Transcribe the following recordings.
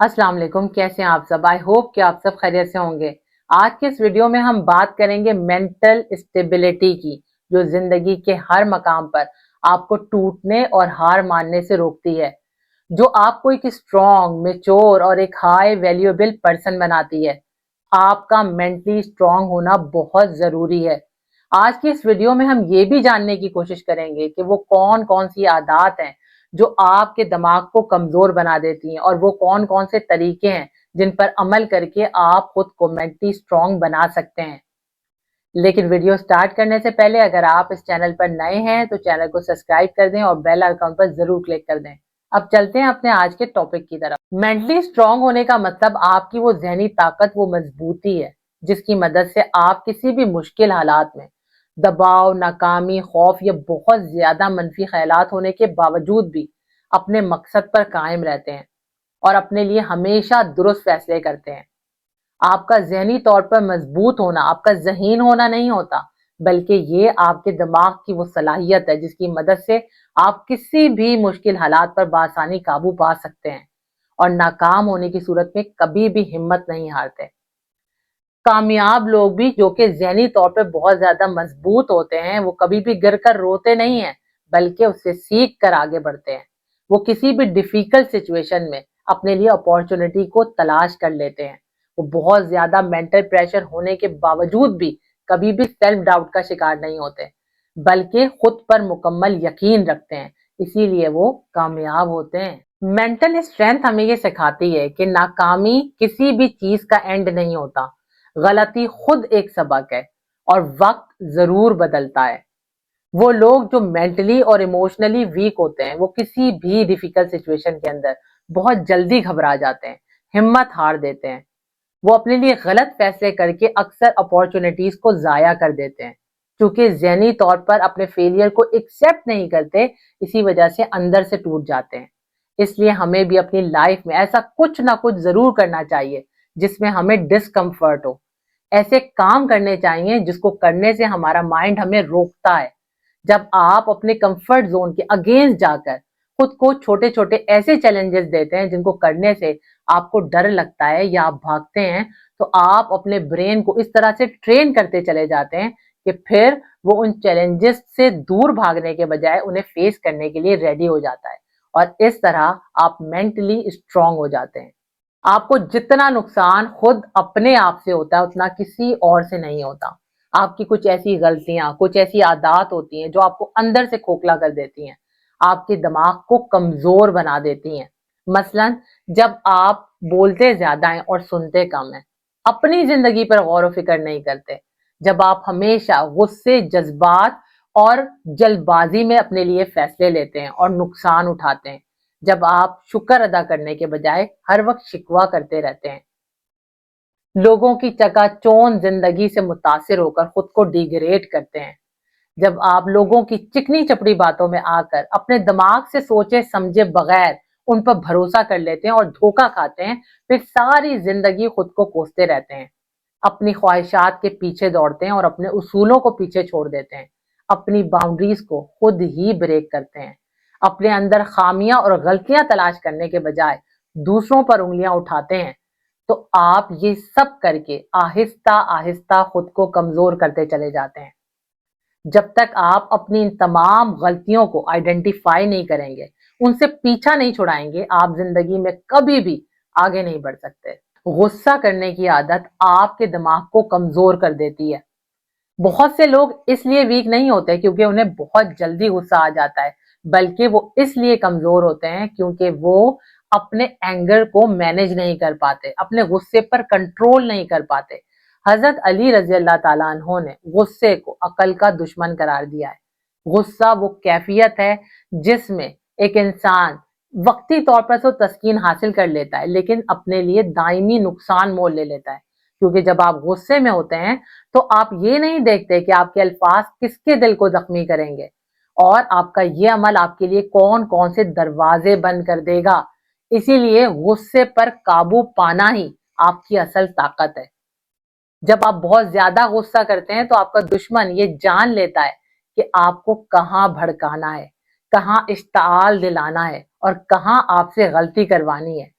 अस्सलाम वालेकुम। कैसे हैं आप सब? आई होप कि आप सब खैरियत से होंगे। आज के इस वीडियो में हम बात करेंगे मेंटल स्टेबिलिटी की, जो जिंदगी के हर मकाम पर आपको टूटने और हार मानने से रोकती है, जो आपको एक स्ट्रॉन्ग, मेच्योर और एक हाई वैल्यूएबल पर्सन बनाती है। आपका मेंटली स्ट्रांग होना बहुत जरूरी है। आज की इस वीडियो में हम ये भी जानने की कोशिश करेंगे कि वो कौन कौन सी आदत हैं जो आपके दिमाग को कमजोर बना देती हैं, और वो कौन कौन से तरीके हैं जिन पर अमल करके आप खुद को मेंटली स्ट्रांग बना सकते हैं। लेकिन वीडियो स्टार्ट करने से पहले अगर आप इस चैनल पर नए हैं तो चैनल को सब्सक्राइब कर दें और बेल आइकन पर जरूर क्लिक कर दें। अब चलते हैं अपने आज के टॉपिक की तरफ। मेंटली स्ट्रांग होने का मतलब आपकी वो जहनी ताकत, वो मजबूती है जिसकी मदद से आप किसी भी मुश्किल हालात में दबाव, नाकामी, खौफ या बहुत ज्यादा मनफी ख्यालात होने के बावजूद भी अपने मकसद पर कायम रहते हैं और अपने लिए हमेशा दुरुस्त फैसले करते हैं। आपका ज़हनी तौर पर मजबूत होना आपका ज़हीन होना नहीं होता, बल्कि ये आपके दिमाग की वो सलाहियत है जिसकी मदद से आप किसी भी मुश्किल हालात पर बासानी काबू पा सकते हैं और नाकाम होने की सूरत में कभी भी हिम्मत नहीं हारते। कामयाब लोग भी जो कि ज़हनी तौर पर बहुत ज्यादा मजबूत होते हैं, वो कभी भी गिर कर रोते नहीं हैं, बल्कि उससे सीख कर आगे बढ़ते हैं। वो किसी भी डिफिकल्ट सिचुएशन में अपने लिए अपॉर्चुनिटी को तलाश कर लेते हैं। वो बहुत ज्यादा मेंटल प्रेशर होने के बावजूद भी कभी भी सेल्फ डाउट का शिकार नहीं होते, बल्कि खुद पर मुकम्मल यकीन रखते हैं। इसीलिए वो कामयाब होते हैं। मेंटल स्ट्रेंथ हमें ये सिखाती है कि नाकामी किसी भी चीज का एंड नहीं होता, गलती खुद एक सबक है और वक्त जरूर बदलता है। वो लोग जो मेंटली और इमोशनली वीक होते हैं, वो किसी भी डिफिकल्ट सिचुएशन के अंदर बहुत जल्दी घबरा जाते हैं, हिम्मत हार देते हैं। वो अपने लिए गलत फैसले करके अक्सर अपॉर्चुनिटीज को जाया कर देते हैं, क्योंकि ज़हनी तौर पर अपने फेलियर को एक्सेप्ट नहीं करते। इसी वजह से अंदर से टूट जाते हैं। इसलिए हमें भी अपनी लाइफ में ऐसा कुछ ना कुछ जरूर करना चाहिए जिसमें हमें डिस्कम्फर्ट हो। ऐसे काम करने चाहिए जिसको करने से हमारा माइंड हमें रोकता है। जब आप अपने कंफर्ट जोन के अगेंस्ट जाकर खुद को छोटे छोटे ऐसे चैलेंजेस देते हैं जिनको करने से आपको डर लगता है या आप भागते हैं, तो आप अपने ब्रेन को इस तरह से ट्रेन करते चले जाते हैं कि फिर वो उन चैलेंजेस से दूर भागने के बजाय उन्हें फेस करने के लिए रेडी हो जाता है, और इस तरह आप मेंटली स्ट्रांग हो जाते हैं। आपको जितना नुकसान खुद अपने आप से होता है उतना किसी और से नहीं होता। आपकी कुछ ऐसी गलतियां, कुछ ऐसी आदत होती हैं जो आपको अंदर से खोखला कर देती हैं, आपके दिमाग को कमजोर बना देती हैं। मसलन जब आप बोलते ज्यादा हैं और सुनते कम हैं, अपनी जिंदगी पर गौर व फिक्र नहीं करते, जब आप हमेशा गुस्से, जज्बात और जल्दबाजी में अपने लिए फैसले लेते हैं और नुकसान उठाते हैं, जब आप शुक्र अदा करने के बजाय हर वक्त शिकवा करते रहते हैं, लोगों की चकाचौंध जिंदगी से मुतासिर होकर खुद को डिग्रेड करते हैं, जब आप लोगों की चिकनी चपड़ी बातों में आकर अपने दिमाग से सोचे समझे बगैर उन पर भरोसा कर लेते हैं और धोखा खाते हैं, फिर सारी जिंदगी खुद को कोसते रहते हैं, अपनी ख्वाहिशात के पीछे दौड़ते हैं और अपने उसूलों को पीछे छोड़ देते हैं, अपनी बाउंड्रीज को खुद ही ब्रेक करते हैं, अपने अंदर खामियां और गलतियां तलाश करने के बजाय दूसरों पर उंगलियां उठाते हैं। तो आप ये सब करके आहिस्ता आहिस्ता खुद को कमजोर करते चले जाते हैं। जब तक आप अपनी इन तमाम गलतियों को आइडेंटिफाई नहीं करेंगे, उनसे पीछा नहीं छुड़ाएंगे, आप जिंदगी में कभी भी आगे नहीं बढ़ सकते। गुस्सा करने की आदत आपके दिमाग को कमजोर कर देती है। बहुत से लोग इसलिए वीक नहीं होते क्योंकि उन्हें बहुत जल्दी गुस्सा आ जाता है, बल्कि वो इसलिए कमजोर होते हैं क्योंकि वो अपने एंगर को मैनेज नहीं कर पाते, अपने गुस्से पर कंट्रोल नहीं कर पाते। हजरत अली रजी अल्लाह ताला अन्हो ने गुस्से को अकल का दुश्मन करार दिया है। गुस्सा वो कैफियत है जिसमें एक इंसान वक्ती तौर पर तो तस्कीन हासिल कर लेता है, लेकिन अपने लिए दायमी नुकसान मोल ले लेता है। क्योंकि जब आप गुस्से में होते हैं तो आप ये नहीं देखते कि आपके अल्फाज किसके दिल को जख्मी करेंगे और आपका ये अमल आपके लिए कौन कौन से दरवाजे बंद कर देगा। इसीलिए गुस्से पर काबू पाना ही आपकी असल ताकत है। जब आप बहुत ज्यादा गुस्सा करते हैं तो आपका दुश्मन ये जान लेता है कि आपको कहाँ भड़काना है, कहाँ इश्ताल दिलाना है और कहाँ आपसे गलती करवानी है।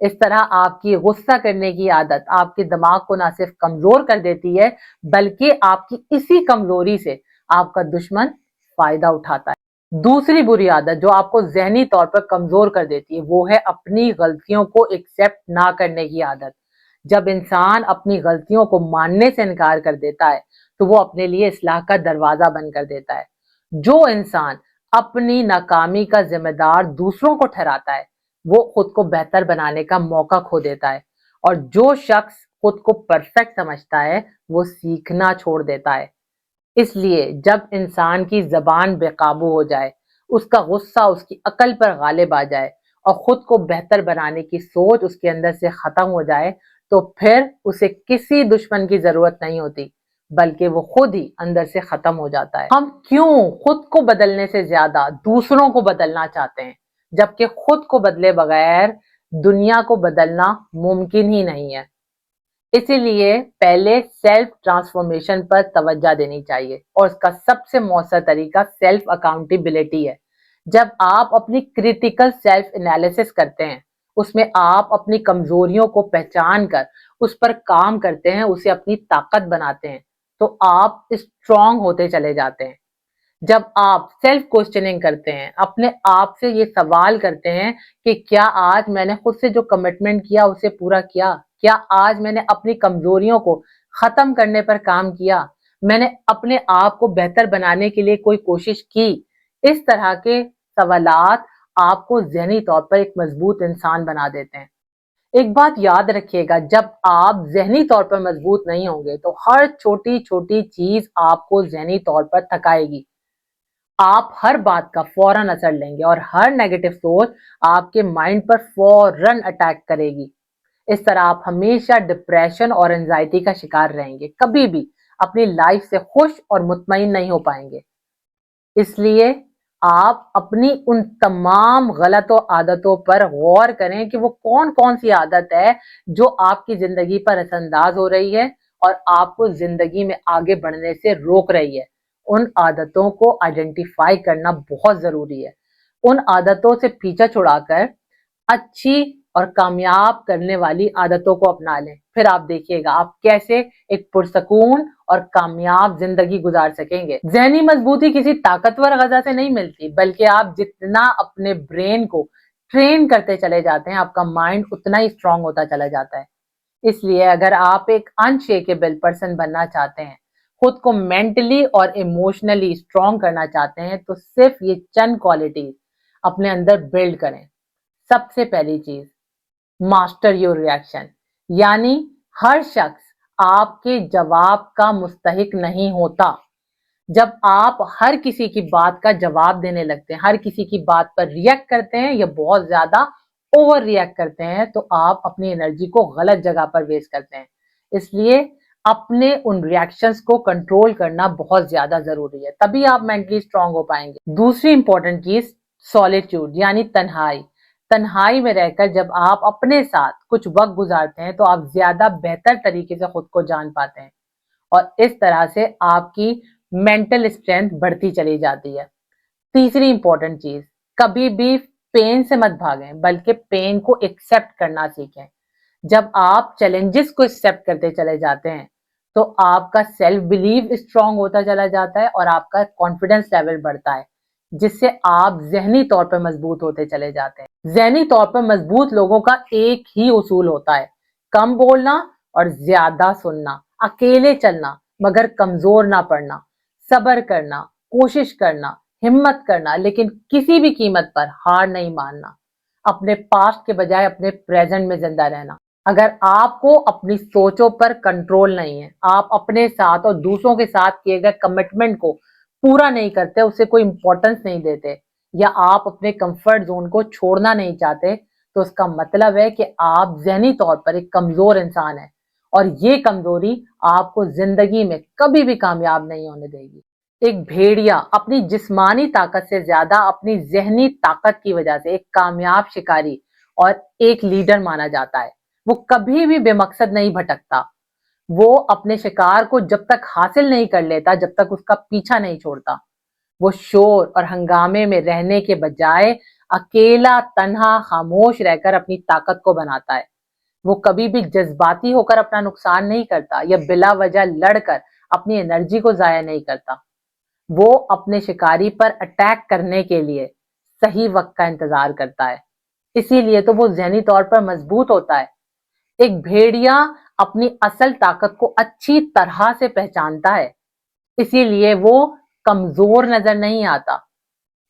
इस तरह आपकी गुस्सा करने की आदत आपके दिमाग को ना सिर्फ कमजोर कर देती है, बल्कि आपकी इसी कमजोरी से आपका दुश्मन फायदा उठाता है। दूसरी बुरी आदत जो आपको जहनी तौर पर कमजोर कर देती है वो है अपनी गलतियों को एक्सेप्ट ना करने की आदत। जब इंसान अपनी गलतियों को मानने से इनकार कर देता है तो वो अपने लिए इस्लाह का दरवाजा बंद कर देता है। जो इंसान अपनी नाकामी का जिम्मेदार दूसरों को ठहराता है वो खुद को बेहतर बनाने का मौका खो देता है, और जो शख्स खुद को परफेक्ट समझता है वो सीखना छोड़ देता है। इसलिए जब इंसान की जबान बेकाबू हो जाए, उसका गुस्सा उसकी अकल पर गालिब आ जाए और खुद को बेहतर बनाने की सोच उसके अंदर से खत्म हो जाए, तो फिर उसे किसी दुश्मन की जरूरत नहीं होती, बल्कि वो खुद ही अंदर से खत्म हो जाता है। हम क्यों खुद को बदलने से ज्यादा दूसरों को बदलना चाहते हैं, जबकि खुद को बदले बगैर दुनिया को बदलना मुमकिन ही नहीं है। इसीलिए पहले सेल्फ ट्रांसफॉर्मेशन पर तवज्जो देनी चाहिए, और इसका सबसे मौसर तरीका सेल्फ अकाउंटेबिलिटी है। जब आप अपनी क्रिटिकल सेल्फ एनालिसिस करते हैं, उसमें आप अपनी कमजोरियों को पहचान कर उस पर काम करते हैं, उसे अपनी ताकत बनाते हैं, तो आप स्ट्रांग होते चले जाते हैं। जब आप सेल्फ क्वेश्चनिंग करते हैं, अपने आप से ये सवाल करते हैं कि क्या आज मैंने खुद से जो कमिटमेंट किया उसे पूरा किया, क्या आज मैंने अपनी कमजोरियों को खत्म करने पर काम किया, मैंने अपने आप को बेहतर बनाने के लिए कोई कोशिश की। इस तरह के सवालात आपको ज़हनी तौर पर एक मजबूत इंसान बना देते हैं। एक बात याद रखिएगा, जब आप ज़हनी तौर पर मजबूत नहीं होंगे तो हर छोटी छोटी चीज आपको ज़हनी तौर पर थकाएगी। आप हर बात का फौरन असर लेंगे और हर नेगेटिव सोच आपके माइंड पर फौरन अटैक करेगी। इस तरह आप हमेशा डिप्रेशन और एंजाइटी का शिकार रहेंगे, कभी भी अपनी लाइफ से खुश और मुतमईन नहीं हो पाएंगे। इसलिए आप अपनी उन तमाम गलत आदतों पर गौर करें कि वो कौन कौन सी आदत है जो आपकी जिंदगी पर असरअंदाज हो रही है और आपको जिंदगी में आगे बढ़ने से रोक रही है। उन आदतों को आइडेंटिफाई करना बहुत जरूरी है। उन आदतों से पीछा छुड़ाकर अच्छी और कामयाब करने वाली आदतों को अपना लें। फिर आप देखिएगा आप कैसे एक पुरसकून और कामयाब जिंदगी गुजार सकेंगे। ज़हनी मजबूती किसी ताकतवर ग़िज़ा से नहीं मिलती, बल्कि आप जितना अपने ब्रेन को ट्रेन करते चले जाते हैं, आपका माइंड उतना ही स्ट्रांग होता चला जाता है। इसलिए अगर आप एक अनशेकेबल पर्सन बनना चाहते हैं, खुद को मेंटली और इमोशनली स्ट्रांग करना चाहते हैं, तो सिर्फ ये चंद क्वालिटीज अपने अंदर बिल्ड करें। सबसे पहली चीज, मास्टर योर रिएक्शन, यानी हर शख्स आपके जवाब का मुस्तहिक नहीं होता। जब आप हर किसी की बात का जवाब देने लगते हैं, हर किसी की बात पर रिएक्ट करते हैं या बहुत ज्यादा ओवर रिएक्ट करते हैं, तो आप अपनी एनर्जी को गलत जगह पर वेस्ट करते हैं। इसलिए अपने उन रिएक्शंस को कंट्रोल करना बहुत ज्यादा जरूरी है, तभी आप मेंटली स्ट्रांग हो पाएंगे। दूसरी इंपॉर्टेंट चीज, सॉलिट्यूड यानी तन्हाई। तन्हाई में रहकर जब आप अपने साथ कुछ वक्त गुजारते हैं तो आप ज्यादा बेहतर तरीके से खुद को जान पाते हैं, और इस तरह से आपकी मेंटल स्ट्रेंथ बढ़ती चली जाती है। तीसरी इंपॉर्टेंट चीज, कभी भी पेन से मत भागें, बल्कि पेन को एक्सेप्ट करना सीखें। जब आप चैलेंजेस को एक्सेप्ट करते चले जाते हैं तो आपका सेल्फ बिलीव स्ट्रांग होता चला जाता है और आपका कॉन्फिडेंस लेवल बढ़ता है, जिससे आप ज़हनी तौर पर मजबूत होते चले जाते हैं। ज़हनी तौर पर मजबूत लोगों का एक ही उसूल होता है, कम बोलना और ज्यादा सुनना, अकेले चलना मगर कमजोर ना पड़ना, सब्र करना, कोशिश करना, हिम्मत करना, लेकिन किसी भी कीमत पर हार नहीं मानना, अपने पास्ट के बजाय अपने प्रेजेंट में जिंदा रहना। अगर आपको अपनी सोचों पर कंट्रोल नहीं है, आप अपने साथ और दूसरों के साथ किए गए कमिटमेंट को पूरा नहीं करते, उसे कोई इंपॉर्टेंस नहीं देते, या आप अपने कंफर्ट जोन को छोड़ना नहीं चाहते, तो उसका मतलब है कि आप ज़हनी तौर पर एक कमजोर इंसान है, और ये कमजोरी आपको जिंदगी में कभी भी कामयाब नहीं होने देगी। एक भेड़िया अपनी जिस्मानी ताकत से ज्यादा अपनी ज़हनी ताकत की वजह से एक कामयाब शिकारी और एक लीडर माना जाता है। वो कभी भी बेमकसद नहीं भटकता। वो अपने शिकार को जब तक हासिल नहीं कर लेता, जब तक उसका पीछा नहीं छोड़ता। वो शोर और हंगामे में रहने के बजाय اکیلا تنہا خاموش رہ کر اپنی طاقت کو بناتا ہے۔ وہ کبھی بھی جذباتی ہو کر اپنا نقصان نہیں کرتا یا بلا وجہ لڑ کر اپنی انرجی کو ضائع نہیں کرتا۔ وہ اپنے شکاری پر اٹیک کرنے کے لیے صحیح وقت کا انتظار کرتا ہے، اسی لیے تو وہ ذہنی طور پر مضبوط ہوتا ہے۔ ایک بھیڑیا اپنی اصل طاقت کو اچھی طرح سے پہچانتا ہے، اسی لیے وہ کمزور نظر نہیں آتا،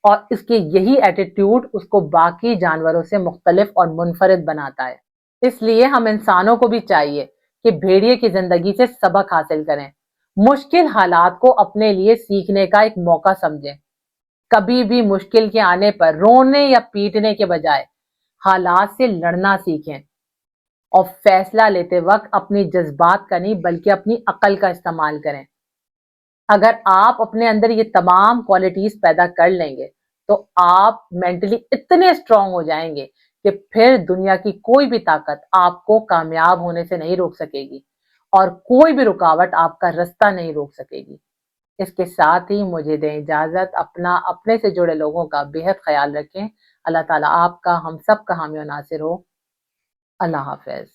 اور اس کی یہی ایٹیٹیوڈ اس کو باقی جانوروں سے مختلف اور منفرد بناتا ہے۔ اس لیے ہم انسانوں کو بھی چاہیے کہ بھیڑیے کی زندگی سے سبق حاصل کریں، مشکل حالات کو اپنے لیے سیکھنے کا ایک موقع سمجھیں۔ کبھی بھی مشکل کے آنے پر رونے یا پیٹنے کے بجائے حالات سے لڑنا سیکھیں، اور فیصلہ لیتے وقت اپنی جذبات کا نہیں بلکہ اپنی عقل کا استعمال کریں۔ اگر آپ اپنے اندر یہ تمام کوالٹیز پیدا کر لیں گے تو آپ مینٹلی اتنے اسٹرانگ ہو جائیں گے کہ پھر دنیا کی کوئی بھی طاقت آپ کو کامیاب ہونے سے نہیں روک سکے گی، اور کوئی بھی رکاوٹ آپ کا رستہ نہیں روک سکے گی۔ اس کے ساتھ ہی مجھے دیں اجازت، اپنے سے جڑے لوگوں کا بہت خیال رکھیں۔ اللہ تعالیٰ آپ کا، ہم سب کا حامی و ناصر ہو۔ اللہ حافظ۔